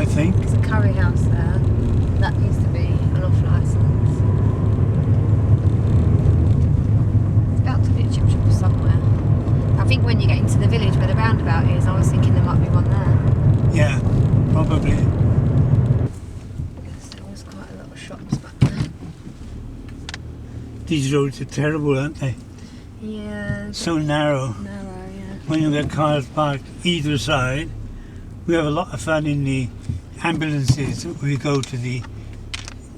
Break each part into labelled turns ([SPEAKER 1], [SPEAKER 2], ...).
[SPEAKER 1] I think.
[SPEAKER 2] There's a curry house there. That needs to be an off licence. It's about to be a chip shop somewhere. I think when you get into the village where the roundabout is, I was thinking there might be one there.
[SPEAKER 1] Yeah, probably.
[SPEAKER 2] Yes, there was quite a lot of shops back there.
[SPEAKER 1] These roads are terrible, aren't they?
[SPEAKER 2] Yeah.
[SPEAKER 1] So narrow.
[SPEAKER 2] Narrow, yeah.
[SPEAKER 1] When you get cars parked either side. We have a lot of fun in the ambulances. We go to the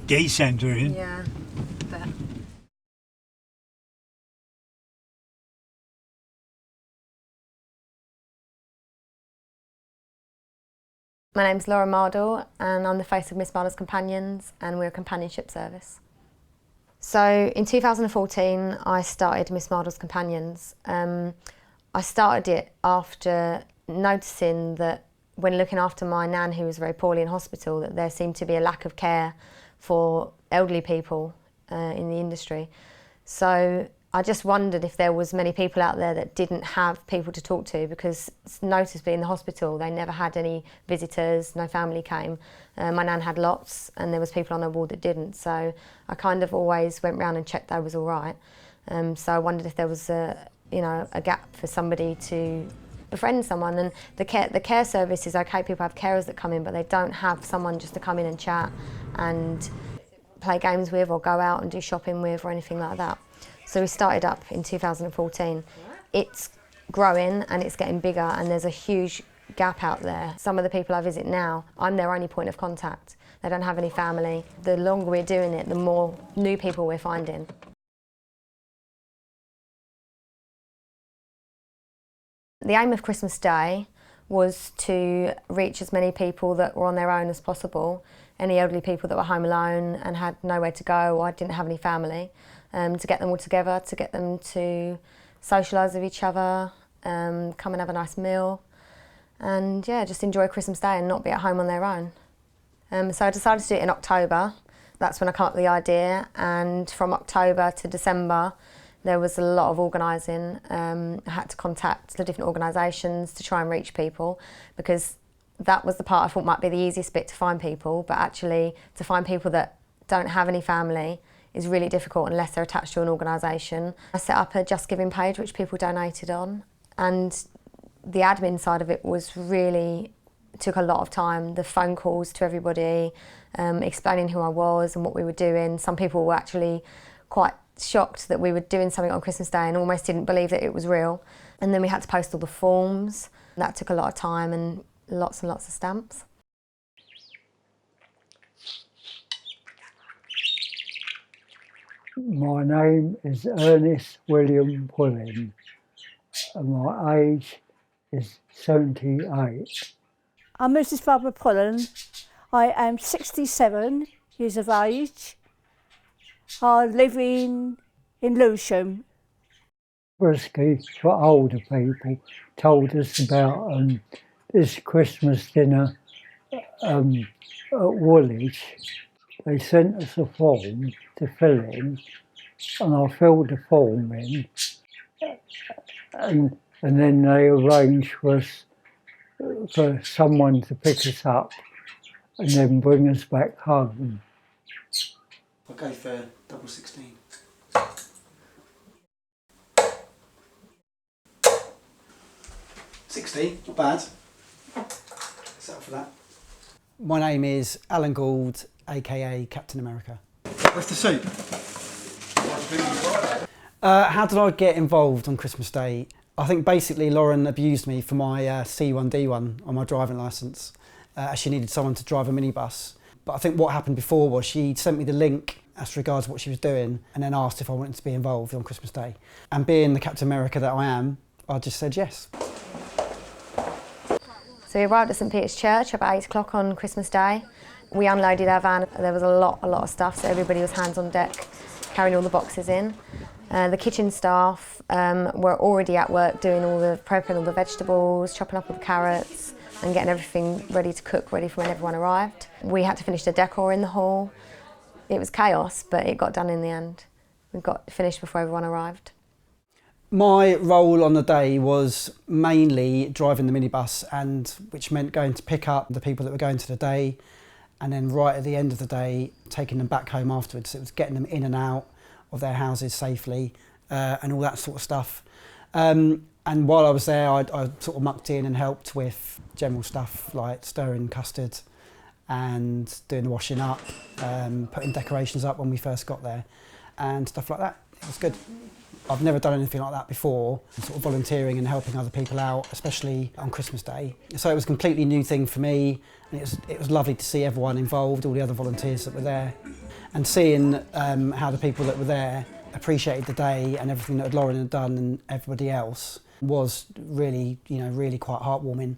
[SPEAKER 1] day centre in.
[SPEAKER 2] Yeah, I bet. My name's Loren Mardle and I'm the face of Miss Mardle's Companions, and we're a companionship service. So in 2014 I started Miss Mardle's Companions. I started it after noticing that when looking after my nan, who was very poorly in hospital, that there seemed to be a lack of care for elderly people in the industry. So I just wondered if there was many people out there that didn't have people to talk to, because noticeably in the hospital they never had any visitors, no family came. My nan had lots and there was people on her ward that didn't, so I kind of always went round and checked they was all right. So I wondered if there was a gap for somebody to befriend someone. And the care service is okay, people have carers that come in, but they don't have someone just to come in and chat and play games with or go out and do shopping with or anything like that. So we started up in 2014. It's growing and it's getting bigger, and there's a huge gap out there. Some of the people I visit now, I'm their only point of contact. They don't have any family. The longer we're doing it, the more new people we're finding. The aim of Christmas Day was to reach as many people that were on their own as possible, any elderly people that were home alone and had nowhere to go or didn't have any family, to get them all together, to get them to socialise with each other, come and have a nice meal, and yeah, just enjoy Christmas Day and not be at home on their own. So I decided to do it in October. That's when I came up with the idea, and from October to December there was a lot of organising. I had to contact the different organisations to try and reach people, because that was the part I thought might be the easiest bit to find people, but actually to find people that don't have any family is really difficult unless they're attached to an organisation. I set up a Just Giving page which people donated on, and the admin side of it was really, took a lot of time. The phone calls to everybody, explaining who I was and what we were doing. Some people were actually quite shocked that we were doing something on Christmas Day and almost didn't believe that it was real. And then we had to post all the forms. That took a lot of time and lots of stamps.
[SPEAKER 3] My name is Ernest William Pullen and my age is 78.
[SPEAKER 4] I'm Mrs. Barbara Pullen. I am 67 years of age. I live in Lewisham.
[SPEAKER 3] Brisky for older people told us about this Christmas dinner at Woolwich. They sent us a form to fill in, and I filled the form in, and then they arranged for someone to pick us up and then bring us back home.
[SPEAKER 1] I'll go for double 16. 60, not bad. Set up for that.
[SPEAKER 5] My name is Alan Gould, aka Captain America.
[SPEAKER 1] Where's the soup?
[SPEAKER 5] How did I get involved on Christmas Day? I think basically Loren abused me for my C1D1 on my driving licence. She needed someone to drive a minibus. But I think what happened before was she sent me the link as regards what she was doing and then asked if I wanted to be involved on Christmas Day. And being the Captain America that I am, I just said yes.
[SPEAKER 2] So we arrived at St Peter's Church about 8 o'clock on Christmas Day. We unloaded our van. There was a lot of stuff, so everybody was hands on deck, carrying all the boxes in. The kitchen staff were already at work doing all the prepping, all the vegetables, chopping up all the carrots and getting everything ready to cook, ready for when everyone arrived. We had to finish the decor in the hall. It was chaos, but it got done in the end. We got finished before everyone arrived.
[SPEAKER 5] My role on the day was mainly driving the minibus, and which meant going to pick up the people that were going to the day, and then right at the end of the day taking them back home afterwards. It was getting them in and out of their houses safely and all that sort of stuff. And while I was there, I sort of mucked in and helped with general stuff like stirring custard and doing the washing up, putting decorations up when we first got there and stuff like that. It was good. I've never done anything like that before, sort of volunteering and helping other people out, especially on Christmas Day. So it was a completely new thing for me, and it was lovely to see everyone involved, all the other volunteers that were there, and seeing how the people that were there appreciated the day and everything that Loren had done and everybody else was really, really quite heartwarming.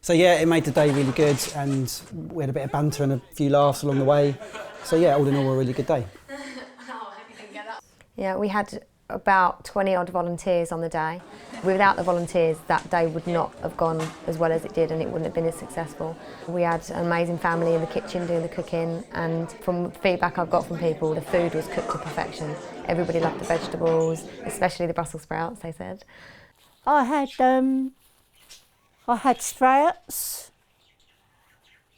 [SPEAKER 5] So yeah, it made the day really good, and we had a bit of banter and a few laughs along the way. So yeah, all in all, a really good day.
[SPEAKER 2] Yeah, we had about 20 odd volunteers on the day. Without the volunteers, that day would not have gone as well as it did, and it wouldn't have been as successful. We had an amazing family in the kitchen doing the cooking, and from feedback I've got from people, the food was cooked to perfection. Everybody loved the vegetables, especially the Brussels sprouts, they said.
[SPEAKER 4] I had sprouts,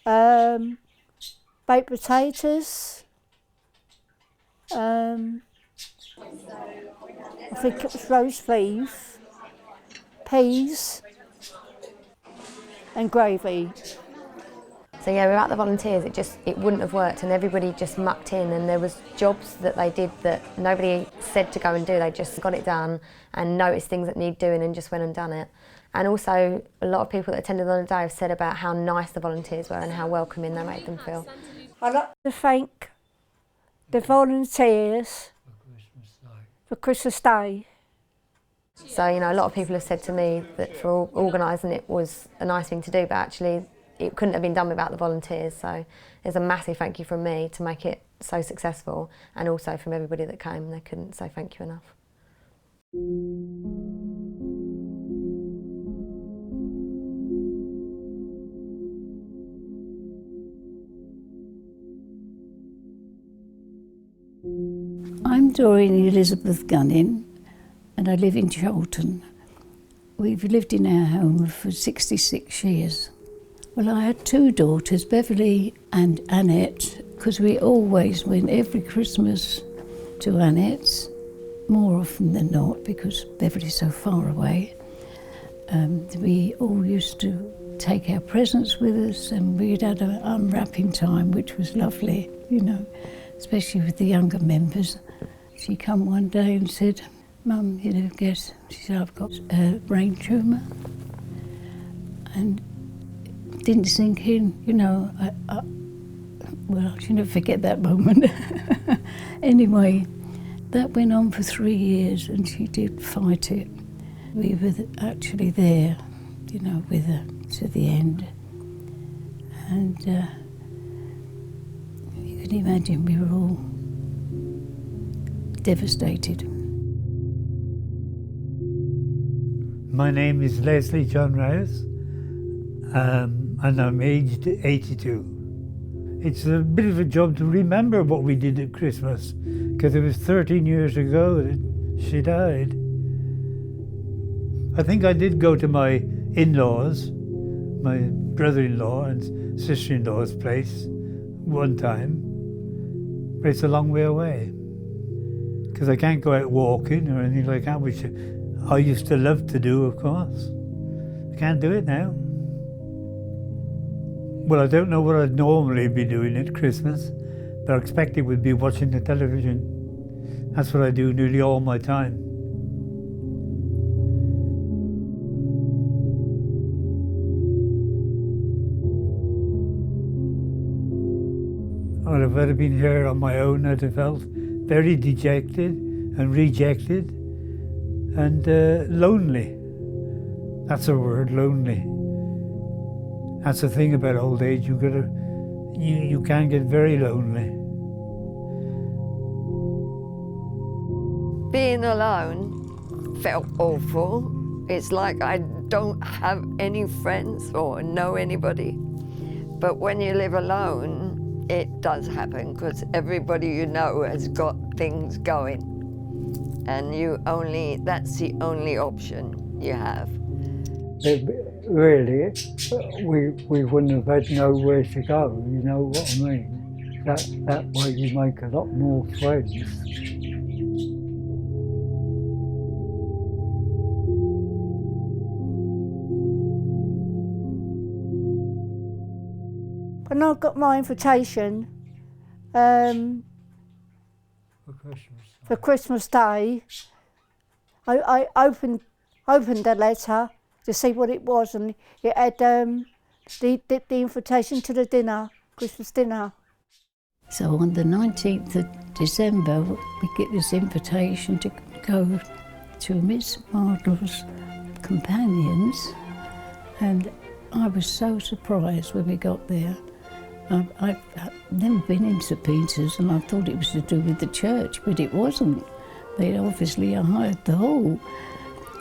[SPEAKER 4] baked potatoes, I think it was roast beef, peas and gravy.
[SPEAKER 2] So yeah, without the volunteers, it wouldn't have worked, and everybody just mucked in, and there was jobs that they did that nobody said to go and do. They just got it done and noticed things that need doing and just went and done it. And also, a lot of people that attended on the day have said about how nice the volunteers were and how welcoming they made them feel.
[SPEAKER 4] I'd like to thank the volunteers for Christmas Day.
[SPEAKER 2] So, a lot of people have said to me that for organising it was a nice thing to do, but actually it couldn't have been done without the volunteers. So there's a massive thank you from me to make it so successful, and also from everybody that came. They couldn't say thank you enough.
[SPEAKER 6] I'm Doreen Elizabeth Gunning, and I live in Cholton. We've lived in our home for 66 years. Well, I had two daughters, Beverly and Annette, because we always went every Christmas to Annette's, more often than not, because Beverly's so far away. We all used to take our presents with us, and we'd had an unwrapping time, which was lovely, especially with the younger members. She come one day and said, "Mum, guess," she said, "I've got a brain tumour." And it didn't sink in, well, I'll never forget that moment. Anyway, that went on for 3 years, and she did fight it. We were actually there, with her to the end. And you can imagine we were all devastated.
[SPEAKER 1] My name is Leslie John Rouse, and I'm aged 82. It's a bit of a job to remember what we did at Christmas, because it was 13 years ago that she died. I think I did go to my in-laws, my brother-in-law and sister-in-law's place one time, but it's a long way away, because I can't go out walking or anything like that, which I used to love to do, of course. I can't do it now. Well, I don't know what I'd normally be doing at Christmas, but I expect it would be watching the television. That's what I do nearly all my time. Well, if I'd have been here on my own, I'd have felt very dejected and rejected and lonely. That's a word, lonely. That's the thing about old age, you can get very lonely.
[SPEAKER 7] Being alone felt awful. It's like I don't have any friends or know anybody. But when you live alone, it does happen, because everybody you know has got things going. and that's the only option you have.
[SPEAKER 3] Really, we wouldn't have had nowhere to go, you know what I mean? That way you make a lot more friends.
[SPEAKER 4] When I got my invitation for Christmas Day, I opened the letter to see what it was, and it had the invitation to the dinner, Christmas dinner.
[SPEAKER 6] So on the 19th of December, we get this invitation to go to Miss Mardle's companions, and I was so surprised when we got there. I've never been in St Peter's, and I thought it was to do with the church, but it wasn't. They obviously hired the hall.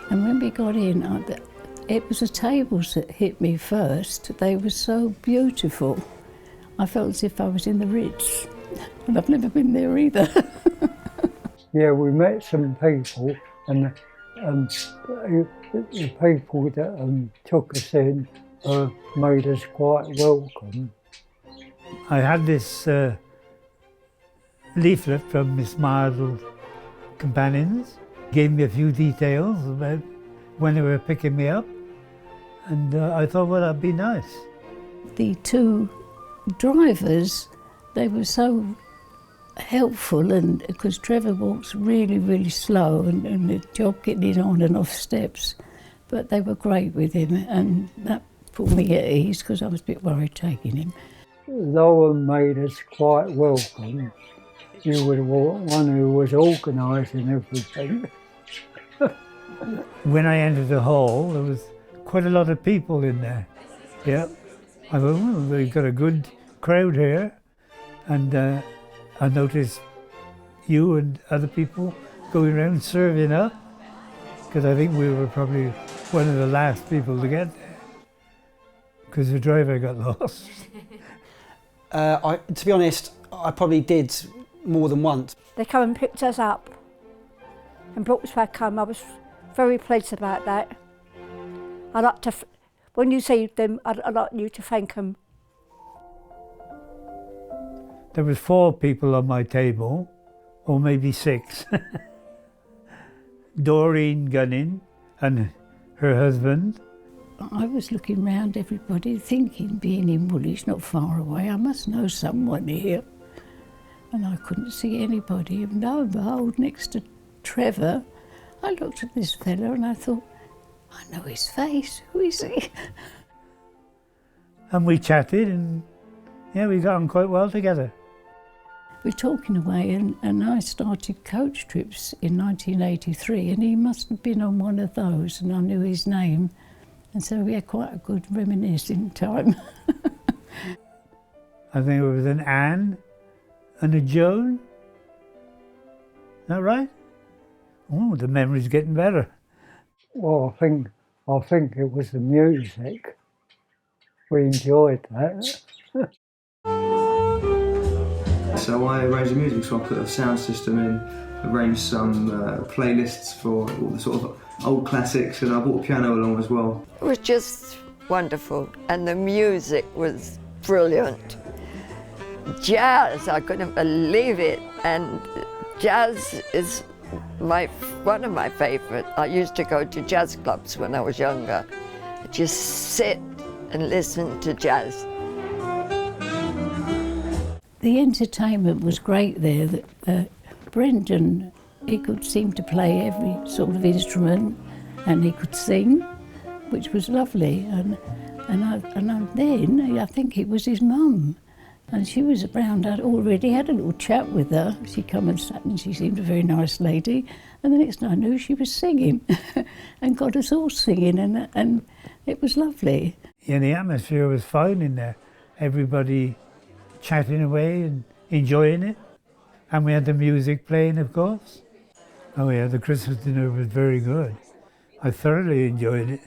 [SPEAKER 6] And when we got in, it was the tables that hit me first. They were so beautiful. I felt as if I was in the Ritz, and I've never been there either.
[SPEAKER 3] Yeah, we met some people, and the people that took us in made us quite welcome.
[SPEAKER 1] I had this leaflet from Miss Mardle's companions, gave me a few details about when they were picking me up, and I thought, well, that'd be nice.
[SPEAKER 6] The two drivers, they were so helpful, and because Trevor walks really, really slow, and the job getting on and off steps, but they were great with him, and that put me at ease because I was a bit worried taking him.
[SPEAKER 3] Loren made us quite welcome. You were the one who was organising everything.
[SPEAKER 1] When I entered the hall, there was quite a lot of people in there. Yeah, I thought, well, we've got a good crowd here, and I noticed you and other people going around serving up, because I think we were probably one of the last people to get there, because the driver got lost.
[SPEAKER 5] To be honest, I probably did more than once.
[SPEAKER 4] They come and picked us up and brought us back home. I was very pleased about that. I'd like to, when you see them, I'd like you to thank them.
[SPEAKER 1] There was 4 people on my table, or maybe 6. Doreen Gunning and her husband.
[SPEAKER 6] I was looking round everybody thinking, being in Woolwich, not far away, I must know someone here. And I couldn't see anybody. And lo and behold, next to Trevor, I looked at this fella and I thought, I know his face, who is he?
[SPEAKER 1] And we chatted, and yeah, we got on quite well together.
[SPEAKER 6] We're talking away, and I started coach trips in 1983, and he must have been on one of those, and I knew his name. And so we had quite a good reminiscing time.
[SPEAKER 1] I think it was an Anne and a Joan. Is that right? Oh, the memory's getting better.
[SPEAKER 3] Well, I think it was the music. We enjoyed that.
[SPEAKER 8] So I arranged the music, so I put a sound system in, arranged some playlists for all the sort of old classics, and I brought a piano along as well.
[SPEAKER 7] It was just wonderful, and the music was brilliant. Jazz, I couldn't believe it, and jazz is one of my favourite. I used to go to jazz clubs when I was younger. Just sit and listen to jazz.
[SPEAKER 6] The entertainment was great there. Brendan, he could seem to play every sort of instrument, and he could sing, which was lovely. And then I think it was his mum, and she was around. I'd already had a little chat with her. She come and sat, and she seemed a very nice lady. And the next thing I knew, she was singing, and got us all singing, and it was lovely.
[SPEAKER 1] Yeah, the atmosphere was fine in there. Everybody chatting away and enjoying it. And we had the music playing, of course. Oh yeah, the Christmas dinner was very good. I thoroughly enjoyed it.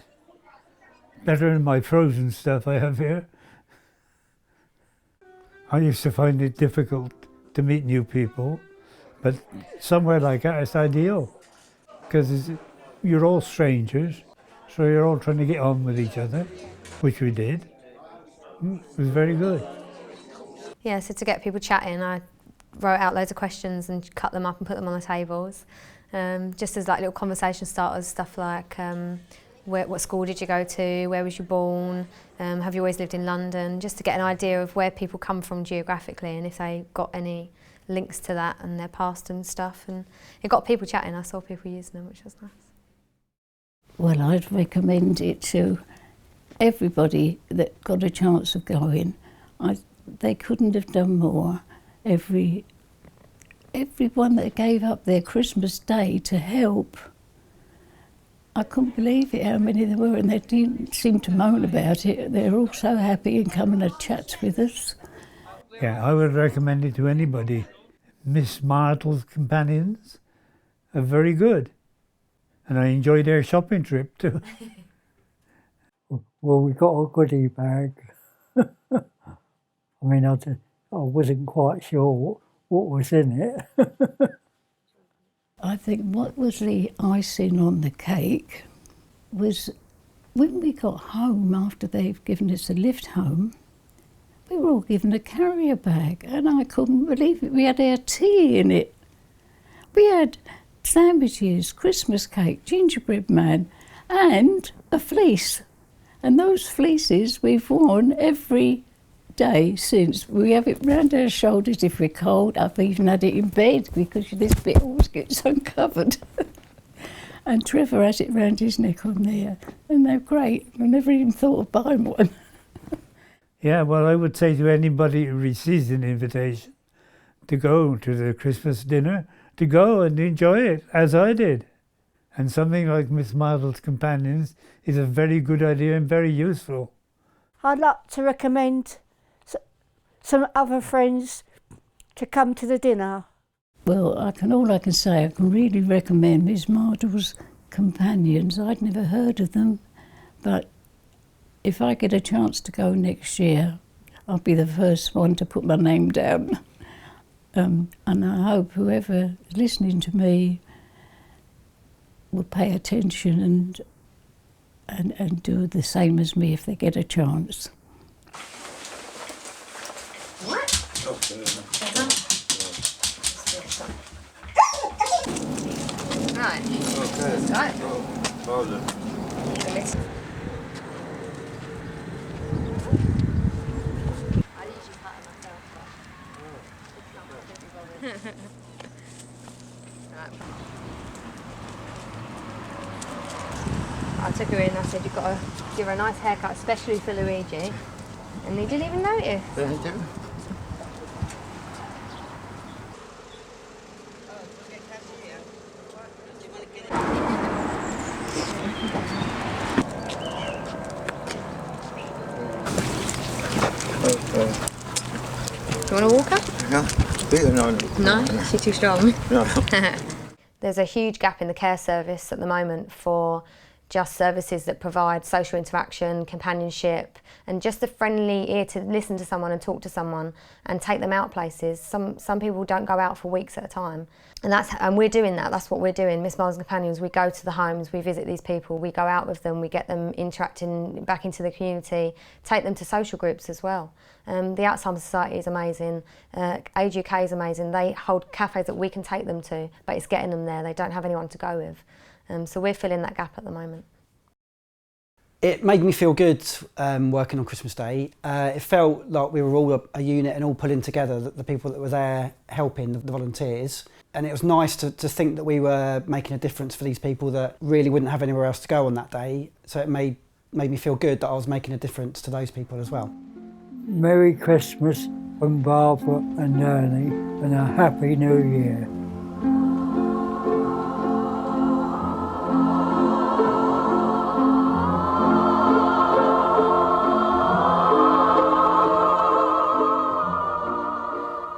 [SPEAKER 1] Better than my frozen stuff I have here. I used to find it difficult to meet new people, but somewhere like that, it's ideal. because you're all strangers, so you're all trying to get on with each other, which we did. It was very good.
[SPEAKER 2] Yeah, so to get people chatting, I wrote out loads of questions and cut them up and put them on the tables, just as like little conversation starters, stuff like what school did you go to, where was you born, have you always lived in London, just to get an idea of where people come from geographically and if they got any links to that and their past and stuff. And it got people chatting. I saw people using them, which was nice.
[SPEAKER 6] Well, I'd recommend it to everybody that got a chance of going. They couldn't have done more. Everyone that gave up their Christmas Day to help, I couldn't believe it how many there were, and they didn't seem to moan about it. They're all so happy and coming to chat with us.
[SPEAKER 1] Yeah, I would recommend it to anybody. Miss Mardle's companions are very good, and I enjoyed their shopping trip too.
[SPEAKER 3] Well, we got a goodie bag. I mean, I wasn't quite sure what was in it.
[SPEAKER 6] I think what was the icing on the cake was when we got home after they've given us a lift home, we were all given a carrier bag, and I couldn't believe it. We had our tea in it. We had sandwiches, Christmas cake, gingerbread man, and a fleece. And those fleeces we've worn every day since. We have it round our shoulders if we're cold. I've even had it in bed because this bit always gets uncovered. And Trevor has it round his neck on there. And they're great. I never even thought of buying one.
[SPEAKER 1] Yeah, well, I would say to anybody who receives an invitation to go to the Christmas dinner, to go and enjoy it, as I did. And something like Miss Mardle's Companions is a very good idea and very useful.
[SPEAKER 4] I'd like to recommend some other friends to come to the dinner.
[SPEAKER 6] Well, all I can say, I can really recommend Miss Mardle's Companions. I'd never heard of them, but if I get a chance to go next year, I'll be the first one to put my name down. And I hope whoever is listening to me will pay attention and do the same as me if they get a chance.
[SPEAKER 2] Right.
[SPEAKER 9] Okay.
[SPEAKER 2] Right.
[SPEAKER 9] Pardon.
[SPEAKER 2] I took her in, I said, you've got to give her a nice haircut, especially for Luigi. And he didn't even notice.
[SPEAKER 9] Thank you.
[SPEAKER 2] Do you want a walker?
[SPEAKER 9] No.
[SPEAKER 2] No? She's too strong.
[SPEAKER 9] No.
[SPEAKER 2] There's a huge gap in the care service at the moment for just services that provide social interaction, companionship, and just a friendly ear to listen to someone and talk to someone and take them out places. Some people don't go out for weeks at a time. And we're doing that, that's what we're doing. Miss Mardle's Companions, we go to the homes, we visit these people, we go out with them, we get them interacting back into the community, take them to social groups as well. The Alzheimer's Society is amazing, Age UK is amazing. They hold cafes that we can take them to, but it's getting them there, they don't have anyone to go with. So we're filling that gap at the moment.
[SPEAKER 5] It made me feel good working on Christmas Day. It felt like we were all a unit and all pulling together, the people that were there helping, the volunteers. And it was nice to think that we were making a difference for these people that really wouldn't have anywhere else to go on that day. So it made me feel good that I was making a difference to those people as well.
[SPEAKER 3] Merry Christmas from Barbara and Ernie, and a Happy New Year.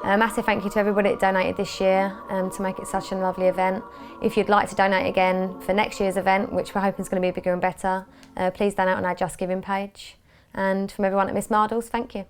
[SPEAKER 2] A massive thank you to everybody that donated this year to make it such a lovely event. If you'd like to donate again for next year's event, which we're hoping is going to be bigger and better, please donate on our Just Giving page. And from everyone at Miss Mardle's, thank you.